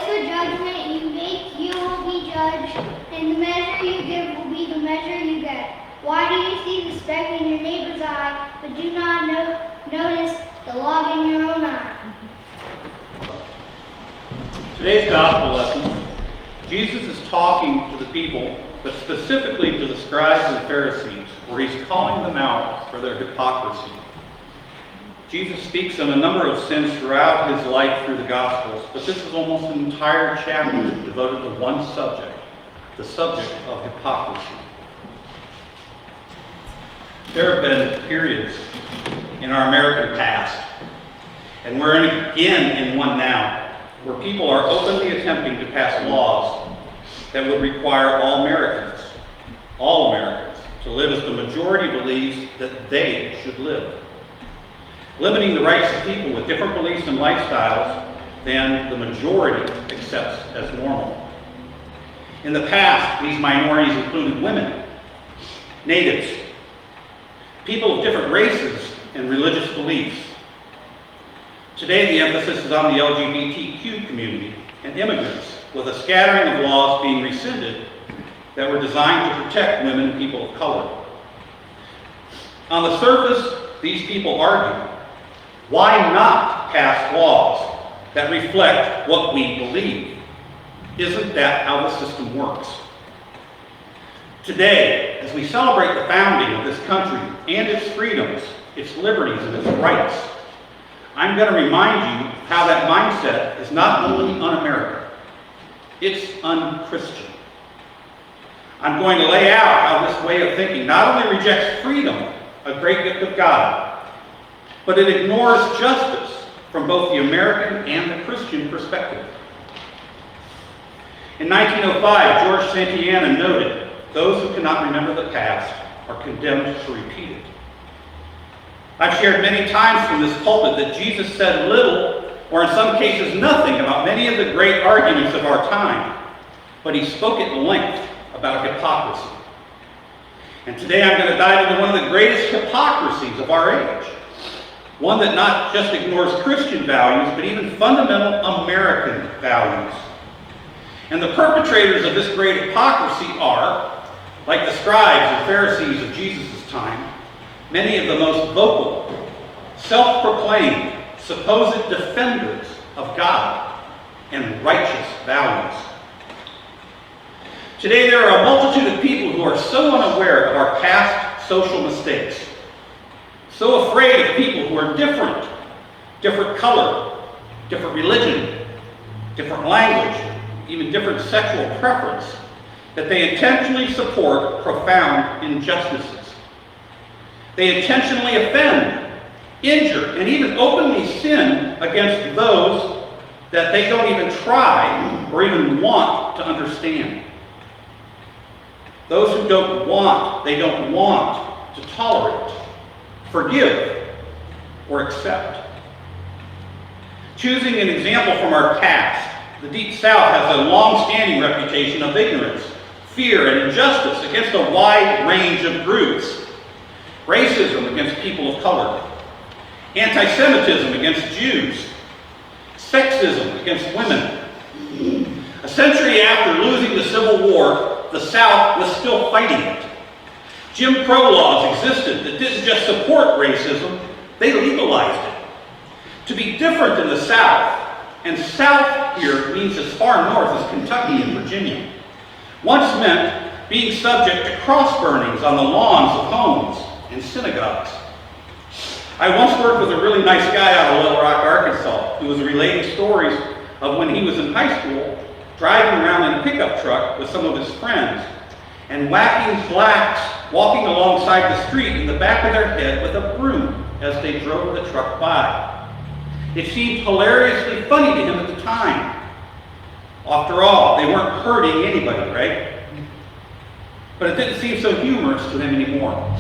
with the judgment you make, you will be judged, and the measure you give will be the measure you get. Why do you see the speck in your neighbor's eye, but do not notice the log in your own eye? Today's gospel lesson, Jesus is talking to the people, but specifically to the scribes and Pharisees, where he's calling them out for their hypocrisy. Jesus speaks on a number of sins throughout his life through the Gospels, but this is almost an entire chapter devoted to one subject, the subject of hypocrisy. There have been periods in our American past, and we're again in one now, where people are openly attempting to pass laws that would require all Americans, to live as the majority believes that they should live, limiting the rights of people with different beliefs and lifestyles than the majority accepts as normal. In the past, these minorities included women, natives, people of different races and religious beliefs. Today, the emphasis is on the LGBTQ community and immigrants, with a scattering of laws being rescinded that were designed to protect women and people of color. On the surface, these people argue, why not pass laws that reflect what we believe? Isn't that how the system works? Today, as we celebrate the founding of this country and its freedoms, its liberties, and its rights, I'm going to remind you how that mindset is not only un-American, it's un-Christian. I'm going to lay out how this way of thinking not only rejects freedom, a great gift of God, but it ignores justice from both the American and the Christian perspective. In 1905, George Santayana noted, "Those who cannot remember the past are condemned to repeat it." I've shared many times from this pulpit that Jesus said little, or in some cases nothing, about many of the great arguments of our time, but he spoke at length about hypocrisy. And today I'm going to dive into one of the greatest hypocrisies of our age. One that not just ignores Christian values, but even fundamental American values. And the perpetrators of this great hypocrisy are, like the scribes and Pharisees of Jesus' time, many of the most vocal, self-proclaimed, supposed defenders of God and righteous values. Today there are a multitude of people who are so unaware of our past social mistakes, so afraid of people who are different color, different religion, different language, even different sexual preference, that they intentionally support profound injustices. They intentionally offend, injure, and even openly sin against those that they don't even try or even want to understand. Those who they don't want to tolerate, forgive, or accept. Choosing an example from our past, the Deep South has a long-standing reputation of ignorance, fear, and injustice against a wide range of groups. Racism against people of color, anti-Semitism against Jews, sexism against women. A century after losing the Civil War, the South was still fighting it. Jim Crow laws existed that didn't just support racism, they legalized it. To be different in the South, and South here means as far north as Kentucky and Virginia, once meant being subject to cross burnings on the lawns of homes and synagogues. I once worked with a really nice guy out of Little Rock, Arkansas, who was relating stories of when he was in high school, driving around in a pickup truck with some of his friends, and whacking blacks walking alongside the street in the back of their head with a broom as they drove the truck by. It seemed hilariously funny to him at the time. After all, they weren't hurting anybody, right? But it didn't seem so humorous to him anymore,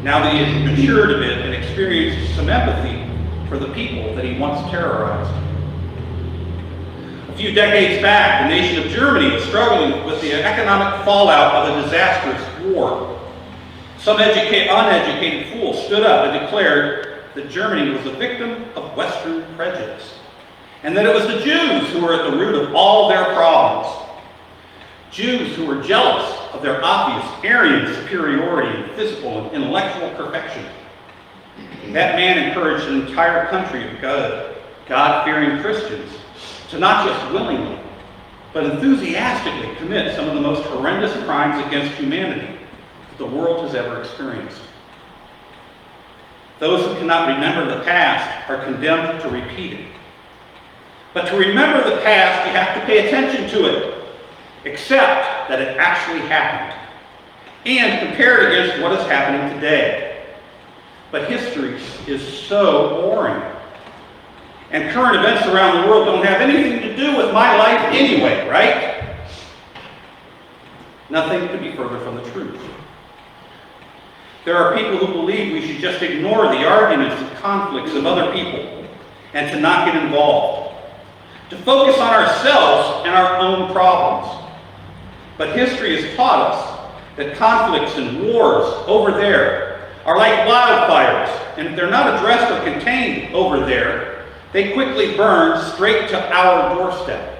now that he had matured a bit and experienced some empathy for the people that he once terrorized. A few decades back, the nation of Germany was struggling with the economic fallout of a disastrous war. Some uneducated fool stood up and declared that Germany was a victim of Western prejudice, and that it was the Jews who were at the root of all their problems. Jews who were jealous of their obvious Aryan superiority in physical and intellectual perfection. That man encouraged an entire country of God-fearing Christians to not just willingly, but enthusiastically commit some of the most horrendous crimes against humanity that the world has ever experienced. Those who cannot remember the past are condemned to repeat it. But to remember the past, you have to pay attention to it, accept that it actually happened, and compare it against what is happening today. But history is so boring. And current events around the world don't have anything to do with my life anyway, right? Nothing could be further from the truth. There are people who believe we should just ignore the arguments and conflicts of other people and to not get involved, to focus on ourselves and our own problems. But history has taught us that conflicts and wars over there are like wildfires, and if they're not addressed or contained over there, they quickly burn straight to our doorstep.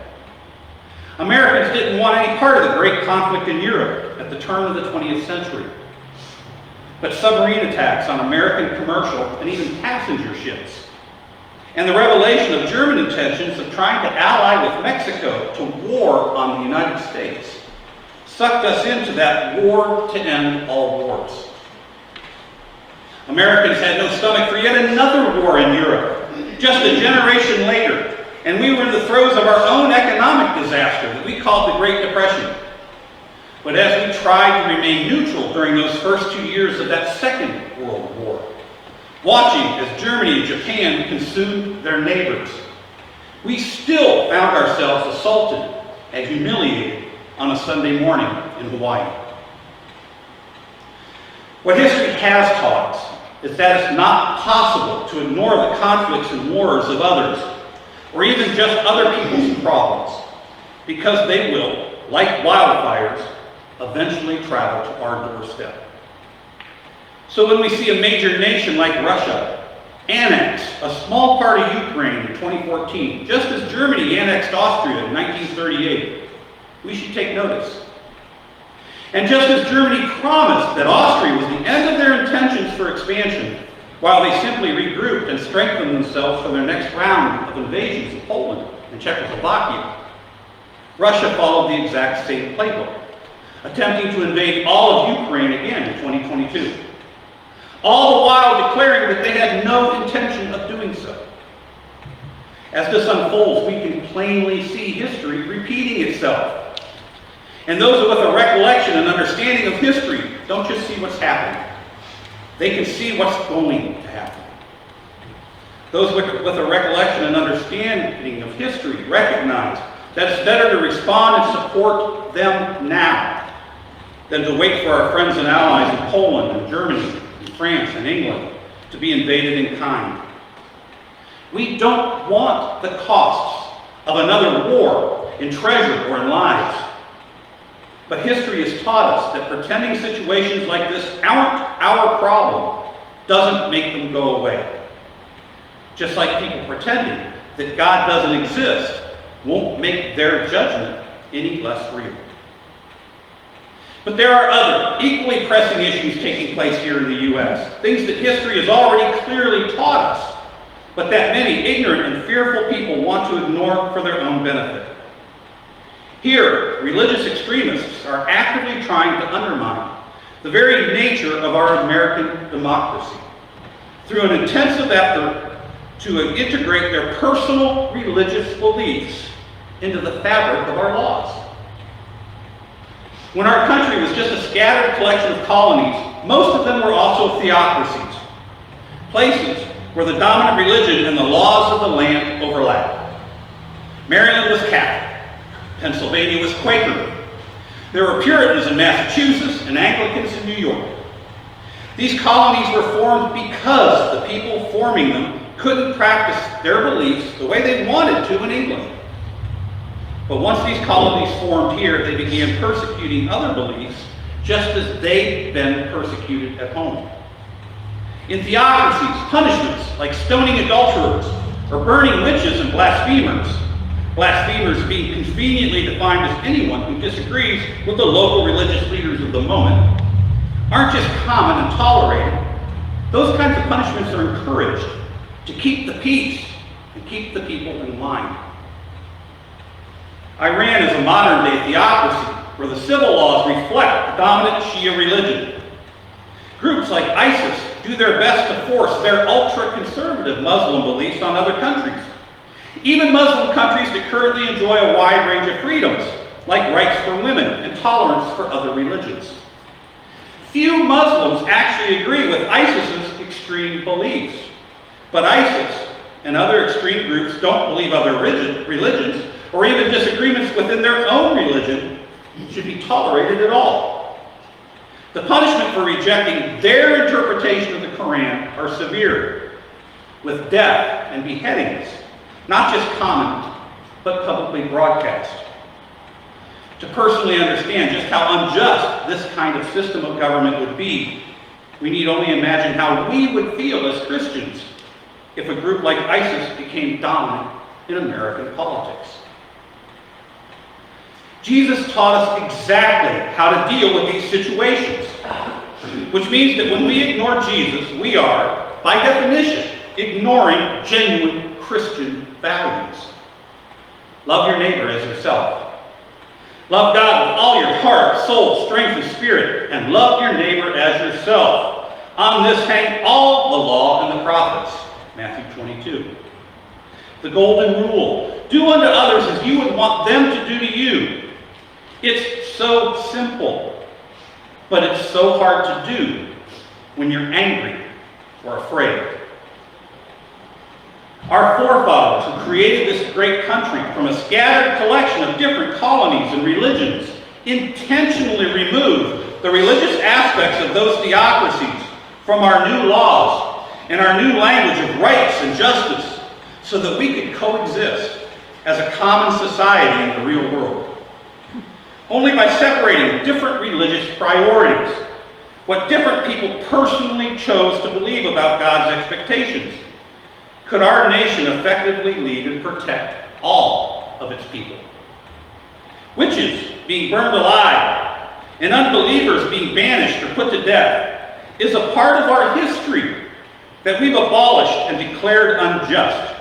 Americans didn't want any part of the great conflict in Europe at the turn of the 20th century. But submarine attacks on American commercial and even passenger ships, and the revelation of German intentions of trying to ally with Mexico to war on the United States, sucked us into that war to end all wars. Americans had no stomach for yet another war in Europe, just a generation later, and we were in the throes of our own economic disaster that we called the Great Depression. But as we tried to remain neutral during those first 2 years of that Second World War, watching as Germany and Japan consumed their neighbors, we still found ourselves assaulted and humiliated on a Sunday morning in Hawaii. What history has taught us is that it's not possible to ignore the conflicts and wars of others, or even just other people's problems, because they will, like wildfires, eventually travel to our doorstep. So when we see a major nation like Russia annex a small part of Ukraine in 2014, just as Germany annexed Austria in 1938, we should take notice. And just as Germany promised that Austria was the end of their intentions for expansion, while they simply regrouped and strengthened themselves for their next round of invasions of Poland and Czechoslovakia, Russia followed the exact same playbook, attempting to invade all of Ukraine again in 2022, all the while declaring that they had no intention of doing so. As this unfolds, we can plainly see history repeating itself. And those with a recollection and understanding of history don't just see what's happening. They can see what's going to happen. Those with a recollection and understanding of history recognize that it's better to respond and support them now than to wait for our friends and allies in Poland and Germany and France and England to be invaded in kind. We don't want the costs of another war in treasure or in lives. But history has taught us that pretending situations like this aren't our problem doesn't make them go away. Just like people pretending that God doesn't exist won't make their judgment any less real. But there are other, equally pressing issues taking place here in the U.S., things that history has already clearly taught us, but that many ignorant and fearful people want to ignore for their own benefit. Here, religious extremists are actively trying to undermine the very nature of our American democracy through an intensive effort to integrate their personal religious beliefs into the fabric of our laws. When our country was just a scattered collection of colonies, most of them were also theocracies, places where the dominant religion and the laws of the land overlapped. Maryland was Catholic. Pennsylvania was Quaker. There were Puritans in Massachusetts and Anglicans in New York. These colonies were formed because the people forming them couldn't practice their beliefs the way they wanted to in England. But once these colonies formed here, they began persecuting other beliefs just as they'd been persecuted at home. In theocracies, punishments like stoning adulterers or burning witches and blasphemers, blasphemers being conveniently defined as anyone who disagrees with the local religious leaders of the moment, aren't just common and tolerated. Those kinds of punishments are encouraged to keep the peace and keep the people in line. Iran is a modern-day theocracy where the civil laws reflect the dominant Shia religion. Groups like ISIS do their best to force their ultra-conservative Muslim beliefs on other countries. Even Muslim countries that currently enjoy a wide range of freedoms, like rights for women and tolerance for other religions. Few Muslims actually agree with ISIS's extreme beliefs, but ISIS and other extreme groups don't believe other religions or even disagreements within their own religion should be tolerated at all. The punishment for rejecting their interpretation of the Quran are severe, with death and beheadings, not just comment, but publicly broadcast. To personally understand just how unjust this kind of system of government would be, we need only imagine how we would feel as Christians if a group like ISIS became dominant in American politics. Jesus taught us exactly how to deal with these situations, which means that when we ignore Jesus, we are, by definition, ignoring genuine Christian values. Love your neighbor as yourself. Love God with all your heart, soul, strength, and spirit, and love your neighbor as yourself. On this hang all the law and the prophets. Matthew 22. The golden rule. Do unto others as you would want them to do to you. It's so simple, but it's so hard to do when you're angry or afraid. Our forefathers who created this great country from a scattered collection of different colonies and religions intentionally removed the religious aspects of those theocracies from our new laws and our new language of rights and justice so that we could coexist as a common society in the real world. Only by separating different religious priorities, what different people personally chose to believe about God's expectations, could our nation effectively lead and protect all of its people. Witches being burned alive and unbelievers being banished or put to death is a part of our history that we've abolished and declared unjust,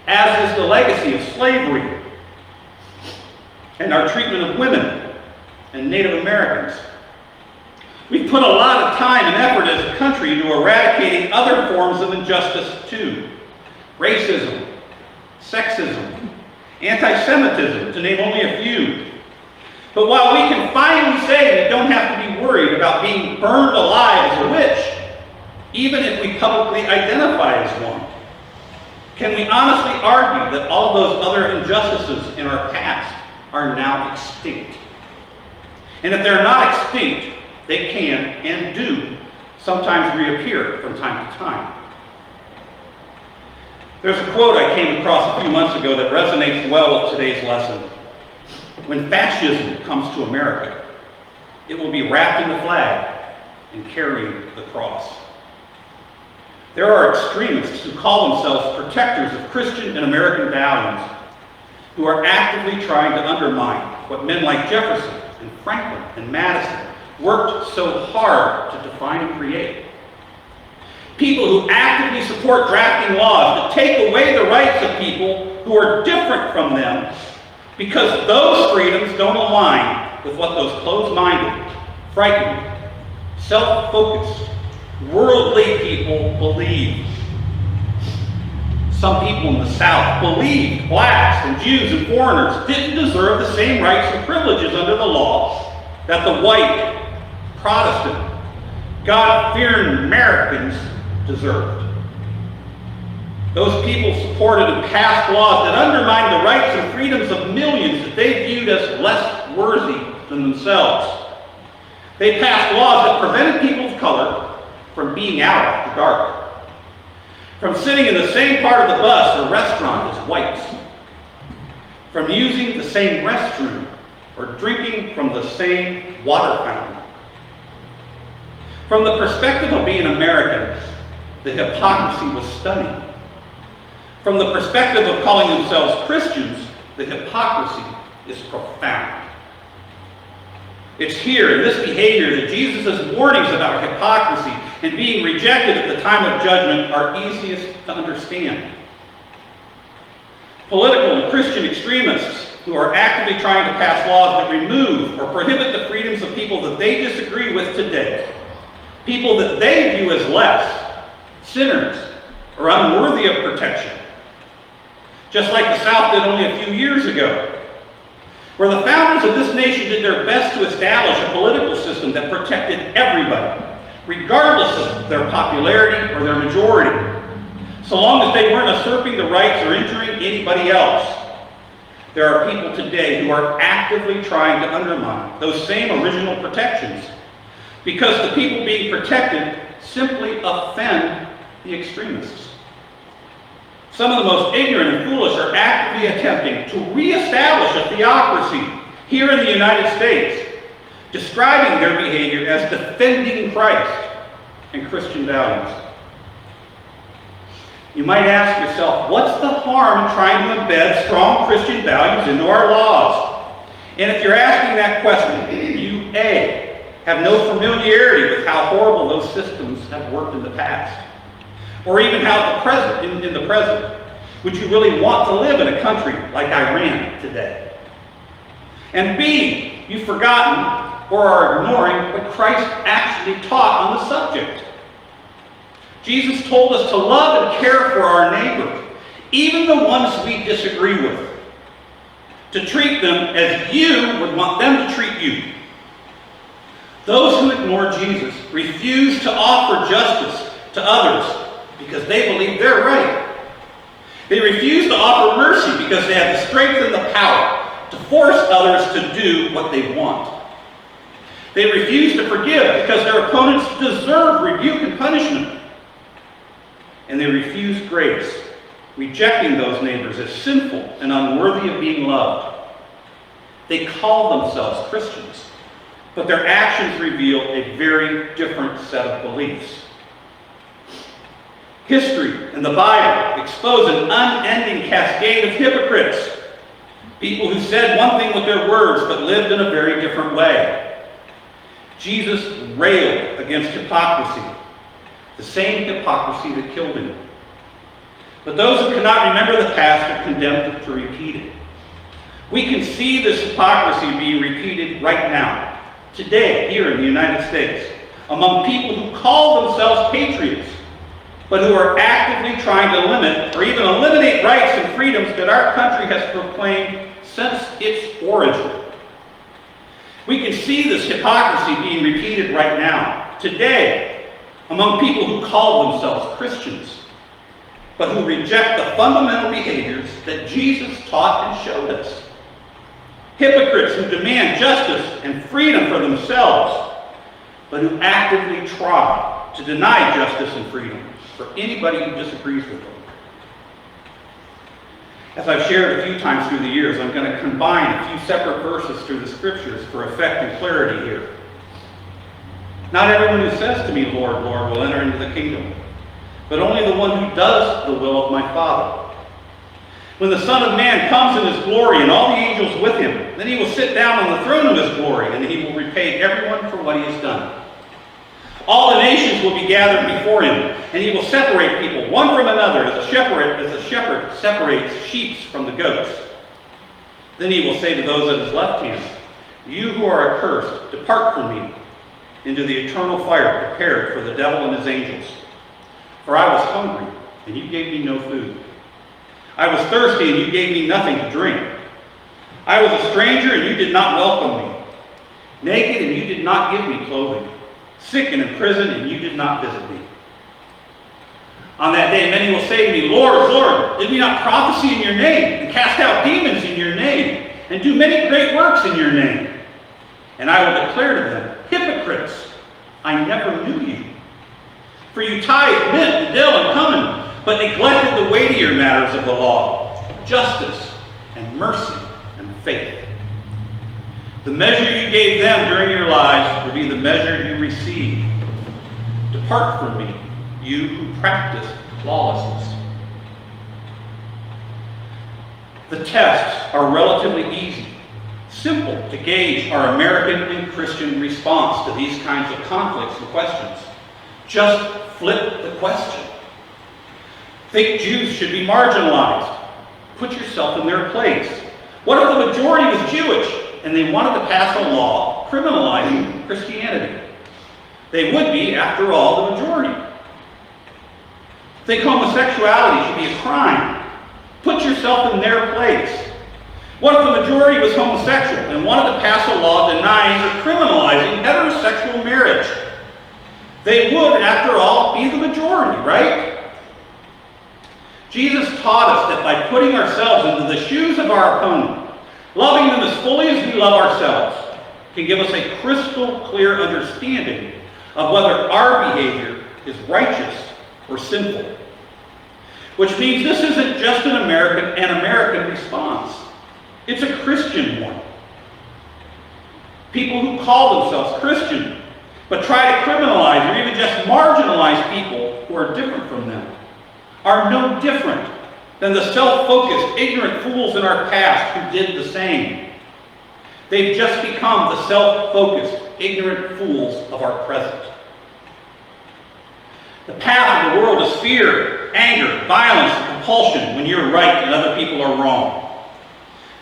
as is the legacy of slavery and our treatment of women and Native Americans. We've put a lot of time and effort as a country into eradicating other forms of injustice too. Racism, sexism, anti-Semitism, to name only a few. But while we can finally say we don't have to be worried about being burned alive as a witch, even if we publicly identify as one, can we honestly argue that all those other injustices in our past are now extinct? And if they're not extinct, they can and do sometimes reappear from time to time. There's a quote I came across a few months ago that resonates well with today's lesson. When fascism comes to America, it will be wrapped in the flag and carrying the cross. There are extremists who call themselves protectors of Christian and American values who are actively trying to undermine what men like Jefferson and Franklin and Madison worked so hard to define and create. People who actively support drafting laws that take away the rights of people who are different from them because those freedoms don't align with what those closed-minded, frightened, self-focused, worldly people believe. Some people in the South believed blacks and Jews and foreigners didn't deserve the same rights and privileges under the law that the white, Protestant, God-fearing Americans deserved. Those people supported and passed laws that undermined the rights and freedoms of millions that they viewed as less worthy than themselves. They passed laws that prevented people of color from being out after dark, from sitting in the same part of the bus or restaurant as whites, from using the same restroom or drinking from the same water fountain. From the perspective of being American, the hypocrisy was stunning. From the perspective of calling themselves Christians, the hypocrisy is profound. It's here in this behavior that Jesus' warnings about hypocrisy and being rejected at the time of judgment are easiest to understand. Political and Christian extremists who are actively trying to pass laws that remove or prohibit the freedoms of people that they disagree with today, people that they view as less, sinners, or unworthy of protection. Just like the South did only a few years ago, where the founders of this nation did their best to establish a political system that protected everybody, regardless of their popularity or their majority, so long as they weren't usurping the rights or injuring anybody else. There are people today who are actively trying to undermine those same original protections because the people being protected simply offend the extremists. Some of the most ignorant and foolish are actively attempting to reestablish a theocracy here in the United States, describing their behavior as defending Christ and Christian values. You might ask yourself, what's the harm in trying to embed strong Christian values into our laws? And if you're asking that question, you A, have no familiarity with how horrible those systems have worked in the past, or even how in the present. Would you really want to live in a country like Iran today? And B, you've forgotten or are ignoring what Christ actually taught on the subject. Jesus told us to love and care for our neighbor, even the ones we disagree with, to treat them as you would want them to treat you. Those who ignore Jesus refuse to offer justice to others because they believe they're right. They refuse to offer mercy because they have the strength and the power to force others to do what they want. They refuse to forgive because their opponents deserve rebuke and punishment. And they refuse grace, rejecting those neighbors as sinful and unworthy of being loved. They call themselves Christians, but their actions reveal a very different set of beliefs. History and the Bible expose an unending cascade of hypocrites, people who said one thing with their words but lived in a very different way. Jesus railed against hypocrisy, the same hypocrisy that killed him. But those who cannot remember the past are condemned to repeat it. We can see this hypocrisy being repeated right now, today, here in the United States, among people who call themselves patriots, but who are actively trying to limit or even eliminate rights and freedoms that our country has proclaimed since its origin. We can see this hypocrisy being repeated right now, today, among people who call themselves Christians, but who reject the fundamental behaviors that Jesus taught and showed us. Hypocrites who demand justice and freedom for themselves, but who actively try to deny justice and freedom for anybody who disagrees with them. As I've shared a few times through the years, I'm going to combine a few separate verses through the scriptures for effect and clarity here. Not everyone who says to me, Lord, Lord, will enter into the kingdom, but only the one who does the will of my Father. When the Son of Man comes in his glory and all the angels with him, then he will sit down on the throne of his glory, and he will repay everyone for what he has done. All the nations will be gathered before him, and he will separate people one from another as a shepherd separates sheep from the goats. Then he will say to those at his left hand, you who are accursed, depart from me into the eternal fire prepared for the devil and his angels. For I was hungry, and you gave me no food. I was thirsty, and you gave me nothing to drink. I was a stranger, and you did not welcome me. Naked, and you did not give me clothing. Sick and in prison, and you did not visit me. On that day, many will say to me, Lord, Lord, did we not prophesy in your name, and cast out demons in your name, and do many great works in your name? And I will declare to them, hypocrites, I never knew you. For you tithe mint, dill, and cumin, but neglected the weightier matters of the law, justice and mercy and faith. The measure you gave them during your lives will be the measure you receive. Depart from me, you who practice lawlessness. The tests are relatively easy, simple to gauge our American and Christian response to these kinds of conflicts and questions. Just flip the question. Think Jews should be marginalized? Put yourself in their place. What if the majority was Jewish and they wanted to pass a law criminalizing Christianity? They would be, after all, the majority. Think homosexuality should be a crime? Put yourself in their place. What if the majority was homosexual and wanted to pass a law denying or criminalizing heterosexual marriage? They would, after all, be the majority, right? Jesus taught us that by putting ourselves into the shoes of our opponent, loving them as fully as we love ourselves, can give us a crystal clear understanding of whether our behavior is righteous or sinful. Which means this isn't just an American response. It's a Christian one. People who call themselves Christian, but try to criminalize or even just marginalize people who are different from them, are no different than the self-focused, ignorant fools in our past who did the same. They've just become the self-focused, ignorant fools of our present. The path of the world is fear, anger, violence, and compulsion when you're right and other people are wrong.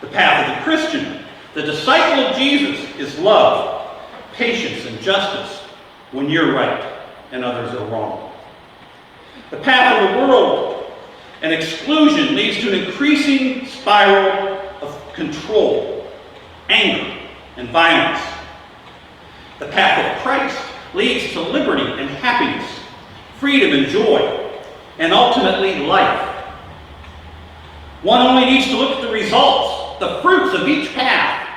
The path of the Christian, the disciple of Jesus, is love, patience, and justice when you're right and others are wrong. The path of the world and exclusion leads to an increasing spiral of control, anger, and violence. The path of Christ leads to liberty and happiness, freedom and joy, and ultimately life. One only needs to look at the results, the fruits of each path,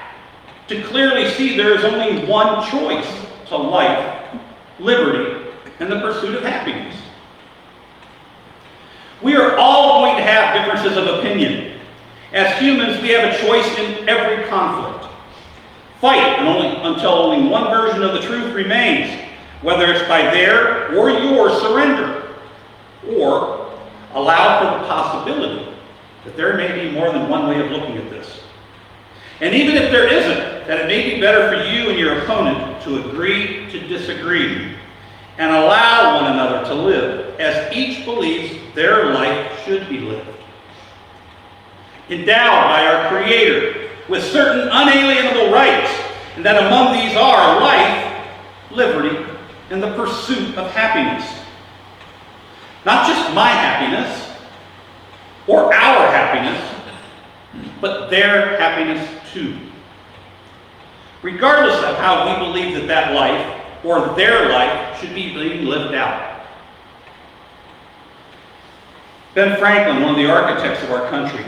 to clearly see there is only one choice to life, liberty, and the pursuit of happiness. We are all going to have differences of opinion. As humans, we have a choice in every conflict. Fight until only one version of the truth remains, whether it's by their or your surrender, or allow for the possibility that there may be more than one way of looking at this. And even if there isn't, that it may be better for you and your opponent to agree to disagree and allow one another to live as each believes their life should be lived. Endowed by our Creator with certain unalienable rights, and that among these are life, liberty, and the pursuit of happiness. Not just my happiness, or our happiness, but their happiness too. Regardless of how we believe that life, or their life, should be being lived out. Ben Franklin, one of the architects of our country,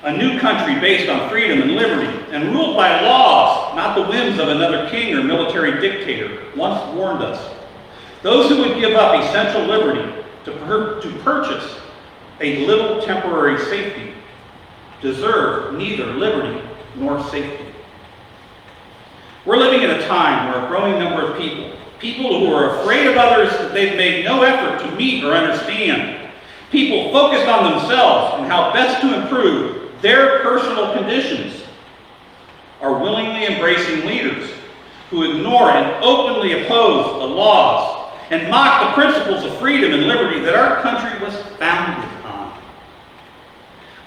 a new country based on freedom and liberty, and ruled by laws, not the whims of another king or military dictator, once warned us. Those who would give up essential liberty to purchase a little temporary safety deserve neither liberty nor safety. We're living in a time where a growing number of people who are afraid of others that they've made no effort to meet or understand, people focused on themselves and how best to improve their personal conditions, are willingly embracing leaders who ignore and openly oppose the laws and mock the principles of freedom and liberty that our country was founded on.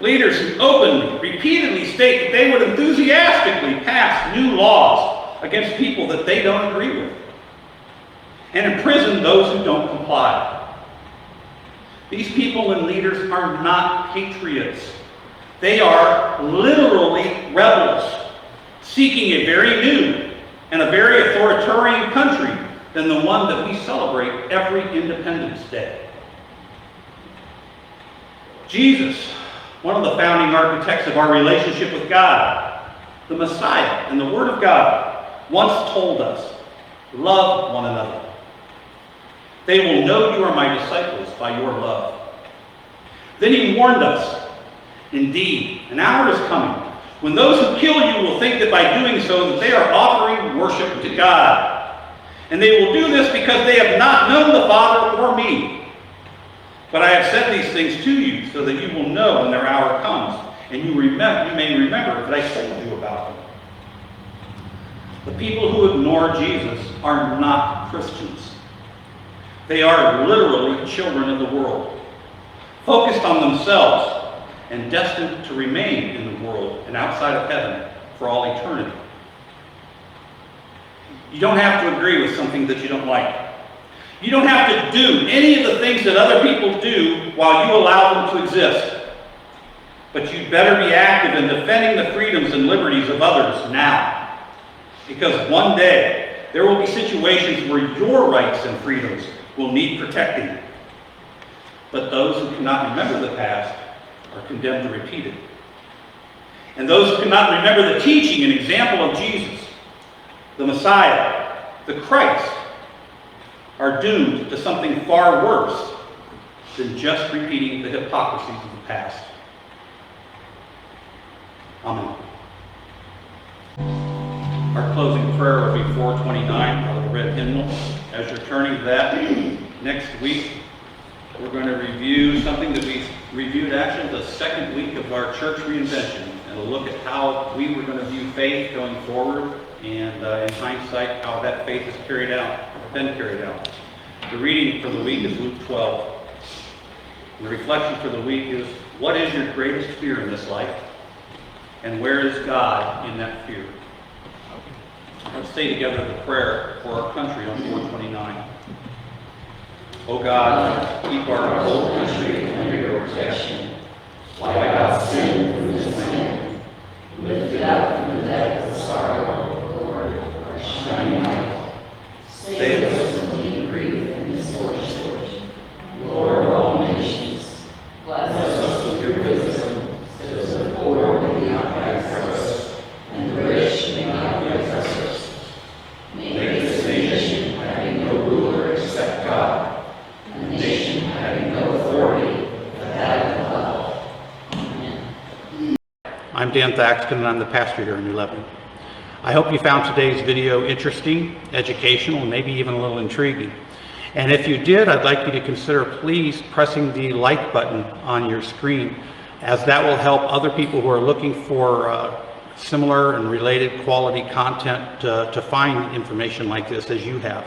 Leaders who openly, repeatedly state that they would enthusiastically pass new laws against people that they don't agree with, and imprison those who don't comply. These people and leaders are not patriots. They are literally rebels, seeking a very new and a very authoritarian country than the one that we celebrate every Independence Day. Jesus, one of the founding architects of our relationship with God, the Messiah and the Word of God, once told us, love one another. They will know you are my disciples by your love. Then he warned us, indeed, an hour is coming when those who kill you will think that by doing so that they are offering worship to God. And they will do this because they have not known the Father or me. But I have said these things to you so that you will know when their hour comes, And you may remember that I told you about them. The people who ignore Jesus are not Christians. They are literally children of the world, focused on themselves and destined to remain in the world and outside of heaven for all eternity. You don't have to agree with something that you don't like. You don't have to do any of the things that other people do while you allow them to exist. But you'd better be active in defending the freedoms and liberties of others now. Because one day, there will be situations where your rights and freedoms will need protecting. But those who cannot remember the past are condemned to repeat it. And those who cannot remember the teaching and example of Jesus, the Messiah, the Christ, are doomed to something far worse than just repeating the hypocrisies of the past. Amen. Our closing prayer will be 429 out of the red hymnal. As you're turning to that, next week we're going to review something that we reviewed actually the second week of our church reinvention, and a look at how we were going to view faith going forward, and in hindsight how that faith has been carried out. The reading for the week is Luke 12. And the reflection for the week is, what is your greatest fear in this life? And where is God in that fear? Let's say together the prayer for our country on 429. O God, keep our whole country under your protection. Wipe out sin from this land. Lift it up from the depth of sorrow, Lord, our shining light. Save us from deep grief and misfortune. Lord of all nations, bless us with your wisdom, so that the poor may be upright first, and the rich may not be oppressors. Make this nation having no ruler except God, a nation having no authority but that of God. Amen. I'm Dan Thaxton, and I'm the pastor here in New Lebanon. I hope you found today's video interesting, educational, and maybe even a little intriguing. And if you did, I'd like you to consider please pressing the like button on your screen, as that will help other people who are looking for similar and related quality content to find information like this as you have.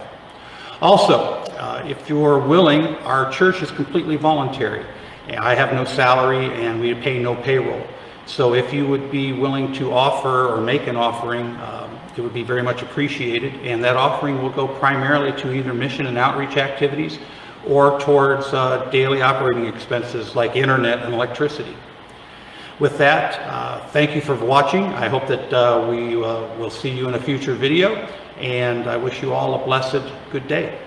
Also, if you're willing, our church is completely voluntary. I have no salary and we pay no payroll. So if you would be willing to offer or make an offering, it would be very much appreciated. And that offering will go primarily to either mission and outreach activities or towards daily operating expenses like internet and electricity. With that, thank you for watching. I hope that we will see you in a future video, and I wish you all a blessed good day.